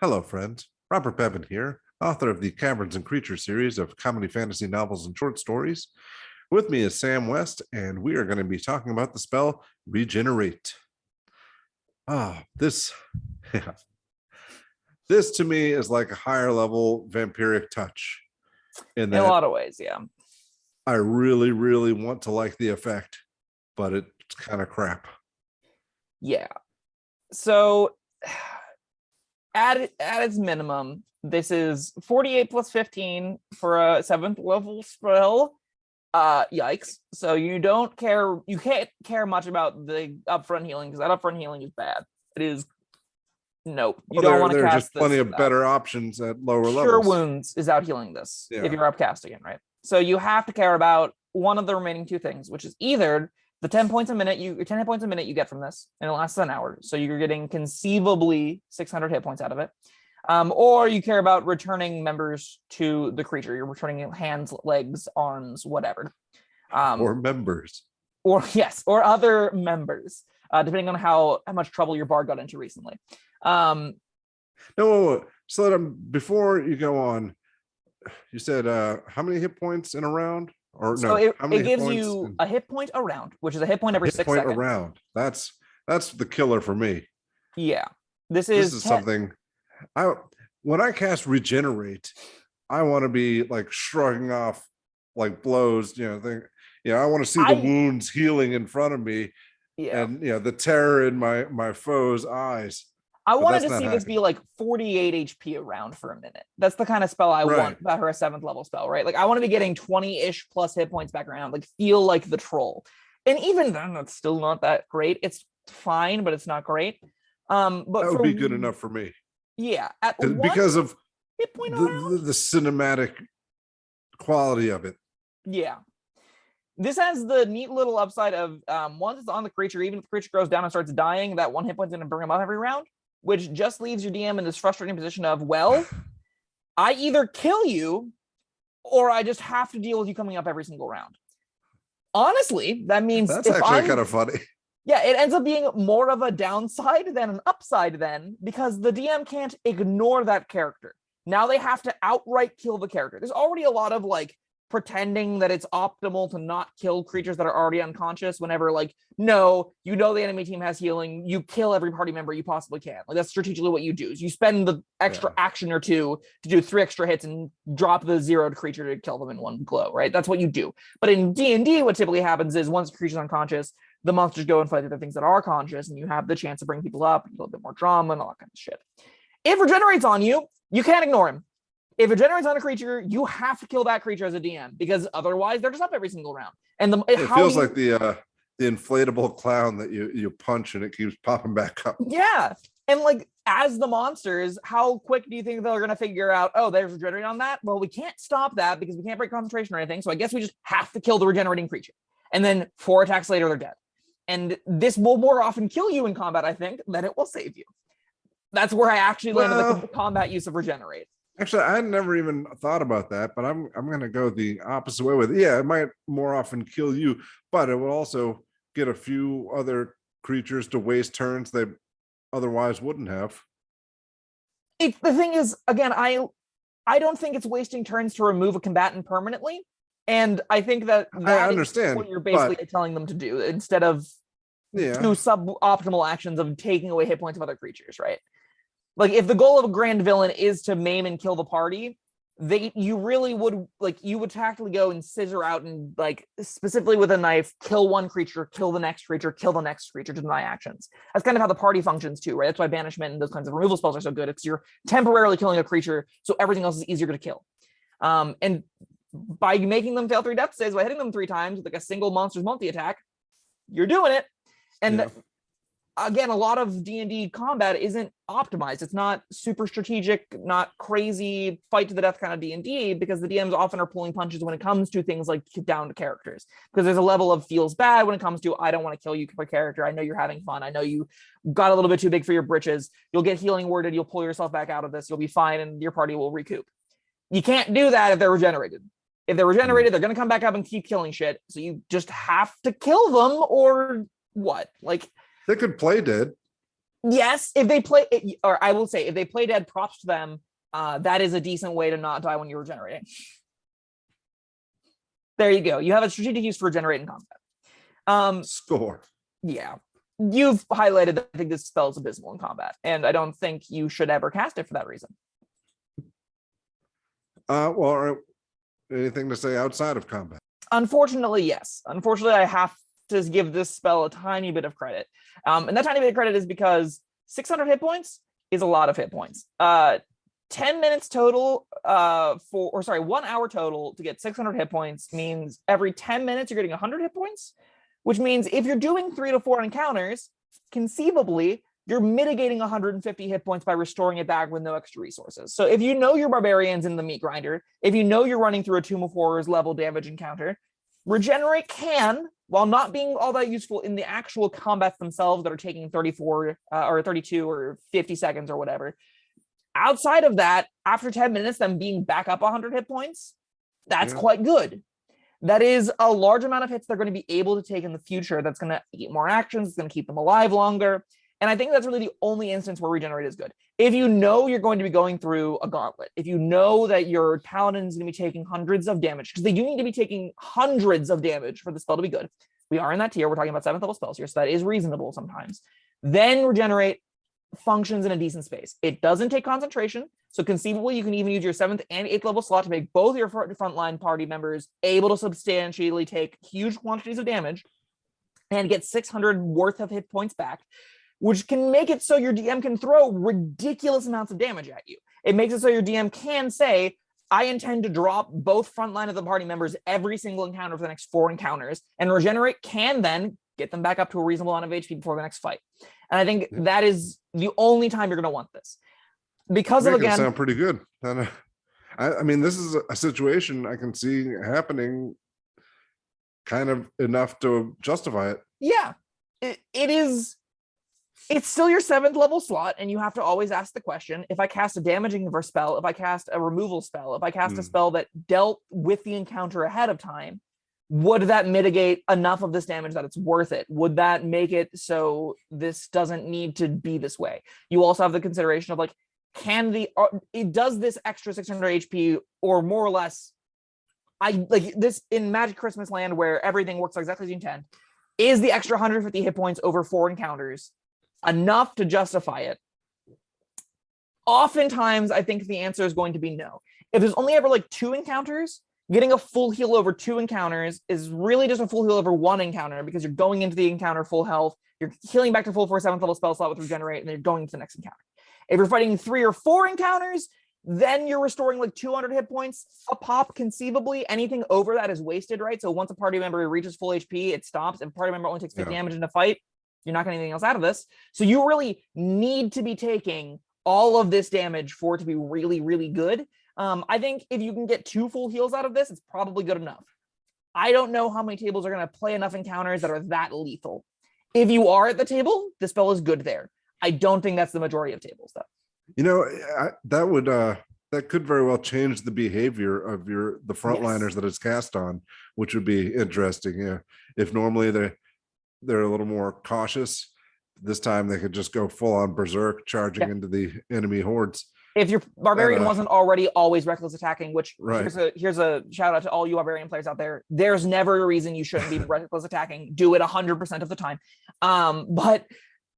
Hello, friends. Robert Bevan here, author of the Caverns and Creatures series of comedy fantasy novels and short stories. With me is Sam West, and we are going to be talking about the spell Regenerate. This yeah, this to me is like a higher level vampiric touch. In a lot of ways, yeah. I really, really want to like the effect, but it's kind of crap. Yeah. So at its minimum, this is 48 plus 15 for a 7th level spell. Yikes. So you can't care much about the upfront healing, because that upfront healing is bad. It is nope. You don't want to cast just plenty of better options at lower levels. Cure Wounds is out healing this if you're upcasting it, right? So you have to care about one of the remaining two things, which is either the 10 points a minute, 10 hit points a minute you get from this, and it lasts an hour. So you're getting conceivably 600 hit points out of it. Or you care about returning members to the creature. You're returning hands, legs, arms, whatever. Or members. Or other members, depending on how much trouble your bard got into recently. No, so that before you go on, you said how many hit points in a round? Or so no, it gives you a hit point a round, which is a hit point every 6 seconds. A round. That's the killer for me. Yeah. This is something when I cast Regenerate, I want to be like shrugging off like blows, I want to see the wounds healing in front of me. Yeah. And the terror in my foe's eyes. I wanted to see this be like 48 HP a round for a minute. That's the kind of spell I want about her 7th level spell, right? Like I want to be getting 20-ish plus hit points back around, like feel like the troll. And even then, that's still not that great. It's fine, but it's not great. But that would be good enough for me. Yeah, because of the cinematic quality of it. Yeah. This has the neat little upside of once it's on the creature, even if the creature goes down and starts dying, that 1 hit point's going to bring him up every round, which just leaves your DM in this frustrating position of, well, I either kill you or I just have to deal with you coming up every single round. Honestly, that means that's actually kind of funny. Yeah, it ends up being more of a downside than an upside then, because the DM can't ignore that character. Now they have to outright kill the character. There's already a lot of like pretending that it's optimal to not kill creatures that are already unconscious whenever, like, no, the enemy team has healing, you kill every party member you possibly can. Like that's strategically what you do, is you spend the extra action or two to do 3 extra hits and drop the zeroed creature to kill them in one blow, right? That's what you do. But in D&D, what typically happens is once the creature's unconscious, the monsters go and fight the things that are conscious, and you have the chance to bring people up, a little bit more drama and all that kind of shit. If Regenerate's on you, you can't ignore him. If it generates on a creature, you have to kill that creature as a DM, because otherwise they're just up every single round. And it feels like the inflatable clown that you punch and it keeps popping back up. Yeah. And like, as the monsters, how quick do you think they're going to figure out, oh, there's Regenerate on that? Well, we can't stop that because we can't break concentration or anything. So I guess we just have to kill the regenerating creature. And then 4 attacks later, they're dead. And this will more often kill you in combat, I think, than it will save you. That's where I actually landed the combat use of Regenerate. Actually, I never even thought about that, but I'm going to go the opposite way with it. Yeah, it might more often kill you, but it will also get a few other creatures to waste turns they otherwise wouldn't have. The thing is, again, I don't think it's wasting turns to remove a combatant permanently, and I think that I understand what you're basically telling them to do, instead of 2 suboptimal actions of taking away hit points of other creatures, right? Like, if the goal of a grand villain is to maim and kill the party, you would tactically go and scissor out and, like, specifically with a knife, kill one creature, kill the next creature to deny actions. That's kind of how the party functions too, right? That's why banishment and those kinds of removal spells are so good. It's you're temporarily killing a creature, so everything else is easier to kill. And by making them fail 3 death saves, by hitting them 3 times with like a single monster's multi-attack, you're doing it. And again, a lot of D&D combat isn't optimized. It's not super strategic, not crazy fight to the death kind of D&D, because the DMs often are pulling punches when it comes to things like down to characters. Because there's a level of feels bad when it comes to, I don't want to kill you for character. I know you're having fun. I know you got a little bit too big for your britches. You'll get healing worded. You'll pull yourself back out of this. You'll be fine, and your party will recoup. You can't do that if they're regenerated. If they're regenerated, they're going to come back up and keep killing shit. So you just have to kill them, or what? Like, they could play dead. Yes, if they play, or I will say, if they play dead, props to them. That is a decent way to not die when you're regenerating. There you go. You have a strategic use for regenerate in combat. Score. Yeah. You've highlighted that I think this spell is abysmal in combat, and I don't think you should ever cast it for that reason. Well, anything to say outside of combat? Unfortunately, yes. Unfortunately, I have to give this spell a tiny bit of credit. And that tiny bit of credit is because 600 hit points is a lot of hit points. 10 minutes total 1 hour total to get 600 hit points means every 10 minutes you're getting 100 hit points, which means if you're doing 3 to 4 encounters, conceivably, you're mitigating 150 hit points by restoring it back with no extra resources. So if you know your barbarian's in the meat grinder, if you know you're running through a Tomb of Horrors level damage encounter, regenerate can, while not being all that useful in the actual combats themselves that are taking 34 or 32 or 50 seconds or whatever. Outside of that, after 10 minutes, them being back up 100 hit points, that's quite good. That is a large amount of hits they're going to be able to take in the future. That's going to eat more actions. It's going to keep them alive longer. And I think that's really the only instance where regenerate is good. If you know you're going to be going through a gauntlet, if you know that your paladin is going to be taking hundreds of damage, because they do need to be taking hundreds of damage for the spell to be good. We are in that tier. We're talking about 7th level spells here, so that is reasonable sometimes. Then regenerate functions in a decent space. It doesn't take concentration, so conceivably you can even use your 7th and 8th level slot to make both your frontline party members able to substantially take huge quantities of damage and get 600 worth of hit points back, which can make it so your DM can throw ridiculous amounts of damage at you. It makes it so your DM can say, I intend to drop both frontline of the party members every single encounter for the next 4 encounters, and regenerate can then get them back up to a reasonable amount of HP before the next fight. And I think that is the only time you're going to want this. Because of, again, sound pretty good. And I mean, this is a situation I can see happening kind of enough to justify it. Yeah, it is. It's still your 7th level slot, and you have to always ask the question, if I cast a damaging reverse spell, if I cast a removal spell, if I cast a spell that dealt with the encounter ahead of time, would that mitigate enough of this damage that it's worth it? Would that make it so this doesn't need to be this way? You also have the consideration of, like, does this extra 600 HP or more or less, I like this in Magic Christmas Land where everything works exactly as you intend, is the extra 150 hit points over 4 encounters enough to justify it? Oftentimes, I think the answer is going to be no. If there's only ever like 2 encounters, getting a full heal over 2 encounters is really just a full heal over 1 encounter, because you're going into the encounter full health, you're healing back to full for a 7th level spell slot with regenerate, and then you're going into the next encounter. If you're fighting 3 or 4 encounters, then you're restoring like 200 hit points a pop. Conceivably, anything over that is wasted, right? So once a party member reaches full HP, it stops. If a party member only takes 50 damage in a fight, you're not getting anything else out of this. So you really need to be taking all of this damage for it to be really, really good. I think if you can get 2 full heals out of this, it's probably good enough. I don't know how many tables are going to play enough encounters that are that lethal. If you are at the table, the spell is good there. I don't think that's the majority of tables, though. You know, that could very well change the behavior of the frontliners that it's cast on, which would be interesting. Yeah, if normally they're a little more cautious, this time they could just go full on berserk, charging into the enemy hordes. If your barbarian wasn't already always reckless attacking, which here's a shout out to all you barbarian players out there. There's never a reason you shouldn't be reckless attacking. Do it 100% of the time. But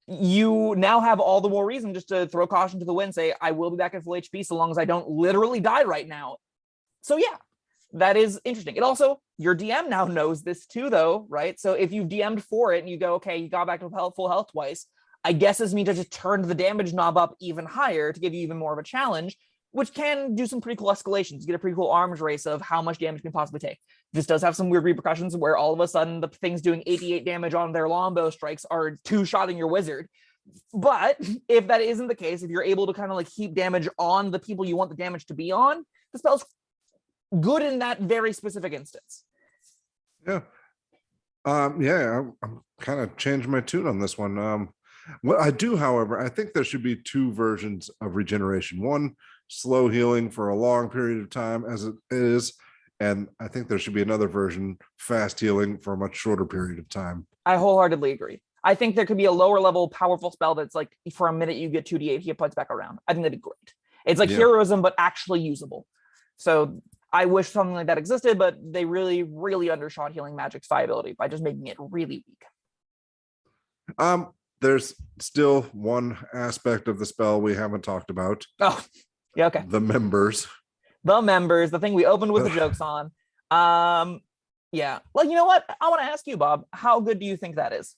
you now have all the more reason just to throw caution to the wind, say, I will be back at full HP so long as I don't literally die right now. So yeah, that is interesting. It also, your DM now knows this too, though, right? So if you DM'd for it and you go, okay, you got back to full health twice, I guess this means I just turned the damage knob up even higher to give you even more of a challenge, which can do some pretty cool escalations. You get a pretty cool arms race of how much damage you can possibly take. This does have some weird repercussions where all of a sudden the things doing 88 damage on their longbow strikes are 2-shotting your wizard. But if that isn't the case, if you're able to kind of like keep damage on the people you want the damage to be on, the spell's good in that very specific instance. Yeah. I'm kind of changing my tune on this one. What I do, however, I think there should be 2 versions of regeneration. One, slow healing for a long period of time as it is. And I think there should be another version, fast healing for a much shorter period of time. I wholeheartedly agree. I think there could be a lower level powerful spell that's like for a minute you get 2d8 hit points back around. I think that'd be great. It's like heroism, but actually usable. So I wish something like that existed, but they really, really undershot healing magic's viability by just making it really weak. There's still one aspect of the spell we haven't talked about. Oh, yeah, okay. The members. The thing we opened with the jokes on. Yeah. Well, you know what? I want to ask you, Bob, how good do you think that is?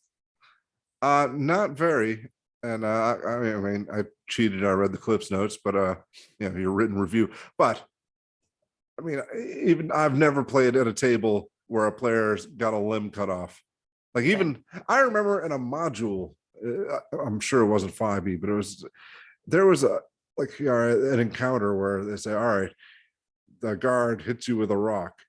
Not very. And I mean, I cheated. I read the Clips notes, but your written review. But I mean, even I've never played at a table where a player's got a limb cut off. Like even I remember in a module, I'm sure it wasn't 5e, but there was an encounter where they say, all right, the guard hits you with a rock.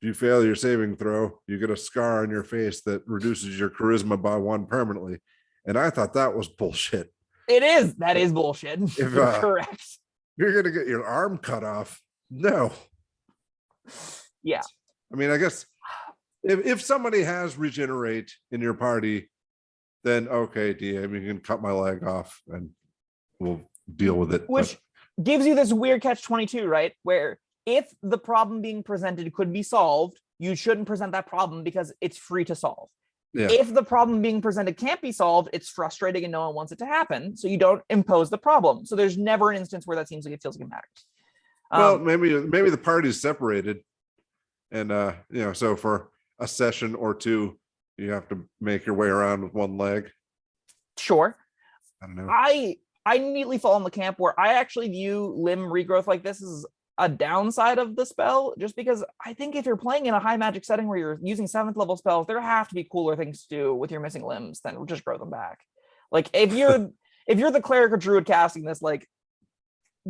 If you fail your saving throw, you get a scar on your face that reduces your charisma by 1 permanently. And I thought that was bullshit. It is. That is bullshit. You're correct. You're going to get your arm cut off. No. Yeah. I mean, I guess if somebody has regenerate in your party, then okay, DM, you can cut my leg off and we'll deal with it. Which gives you this weird catch-22, right? Where if the problem being presented could be solved, you shouldn't present that problem because it's free to solve. Yeah. If the problem being presented can't be solved, it's frustrating and no one wants it to happen. So you don't impose the problem. So there's never an instance where that seems like it feels like it matters. Well, maybe the party's separated. And so for a session or two, you have to make your way around with one leg. Sure. I don't know. I neatly fall in the camp where I actually view limb regrowth like this as a downside of the spell, just because I think if you're playing in a high magic setting where you're using 7th level spells, there have to be cooler things to do with your missing limbs than just grow them back. Like if you're the cleric or druid casting this, like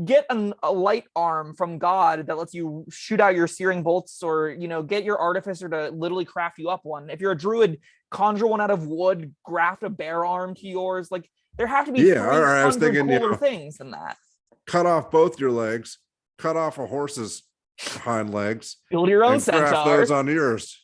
get a light arm from God that lets you shoot out your searing bolts, or get your artificer to literally craft you up one. If you're a druid, conjure one out of wood, graft a bear arm to yours. Like there have to be 300 cooler things than that. Cut off both your legs, cut off a horse's hind legs, build your own centaur. Craft those on yours.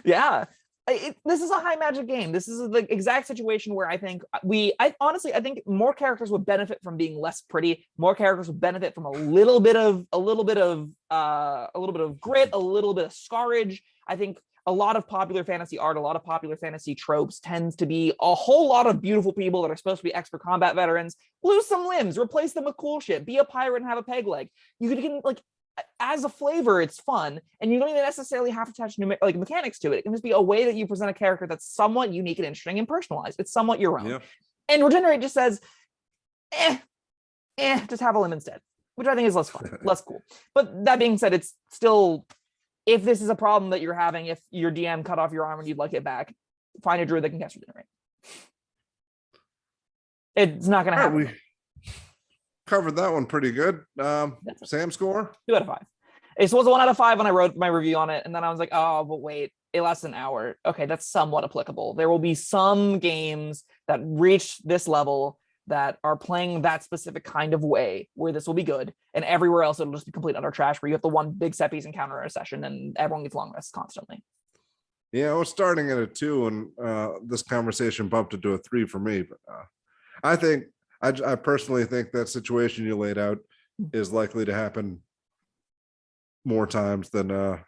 Yeah. This is a high magic game. This is the exact situation where I think I think more characters would benefit from being less pretty. More characters would benefit from a little bit of grit, a little bit of scarage. I think a lot of popular fantasy art, a lot of popular fantasy tropes tends to be a whole lot of beautiful people that are supposed to be expert combat veterans. Lose some limbs, replace them with cool shit. Be a pirate and have a peg leg. You could get as a flavor, it's fun, and you don't even necessarily have to touch mechanics to it. It can just be a way that you present a character that's somewhat unique and interesting and personalized. It's somewhat your own. Yeah. And Regenerate just says, just have a limb instead, which I think is less fun, less cool. But that being said, it's still, if this is a problem that you're having, if your DM cut off your arm and you'd like it back, find a druid that can cast Regenerate. It's not going to happen. We covered that one pretty good. Sam score? 2 out of 5. It was a 1 out of 5 when I wrote my review on it, and then I was like, oh, but wait, it lasts an hour. Okay, that's somewhat applicable. There will be some games that reach this level that are playing that specific kind of way where this will be good, and everywhere else it'll just be complete utter trash where you have the one big set piece encounter in a session and everyone gets long rests constantly. Yeah, I was starting at a 2, and this conversation bumped it to a 3 for me, but I personally think that situation you laid out is likely to happen more times than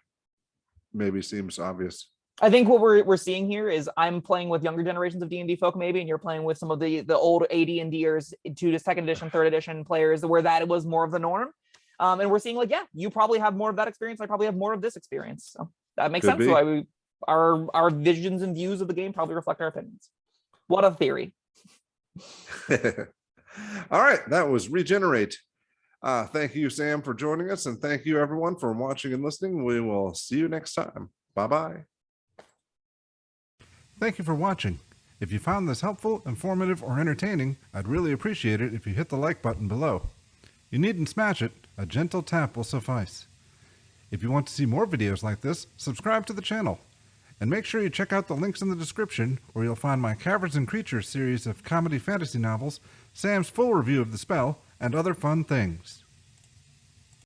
maybe seems obvious. I think what we're seeing here is I'm playing with younger generations of D&D folk maybe, and you're playing with some of the old AD&Ders to the 2nd edition, 3rd edition players where that was more of the norm. And we're seeing you probably have more of that experience. I probably have more of this experience. So that makes sense. Why our visions and views of the game probably reflect our opinions. What a theory. All right, that was Regenerate. Thank you, Sam, for joining us, and thank you, everyone, for watching and listening. We will see you next time. Bye-bye. Thank you for watching. If you found this helpful, informative, or entertaining, I'd really appreciate it if you hit the like button below. You needn't smash it. A gentle tap will suffice. If you want to see more videos like this, subscribe to the channel. And make sure you check out the links in the description, where you'll find my Caverns Creatures series of comedy fantasy novels, Sam's full review of the spell, and other fun things.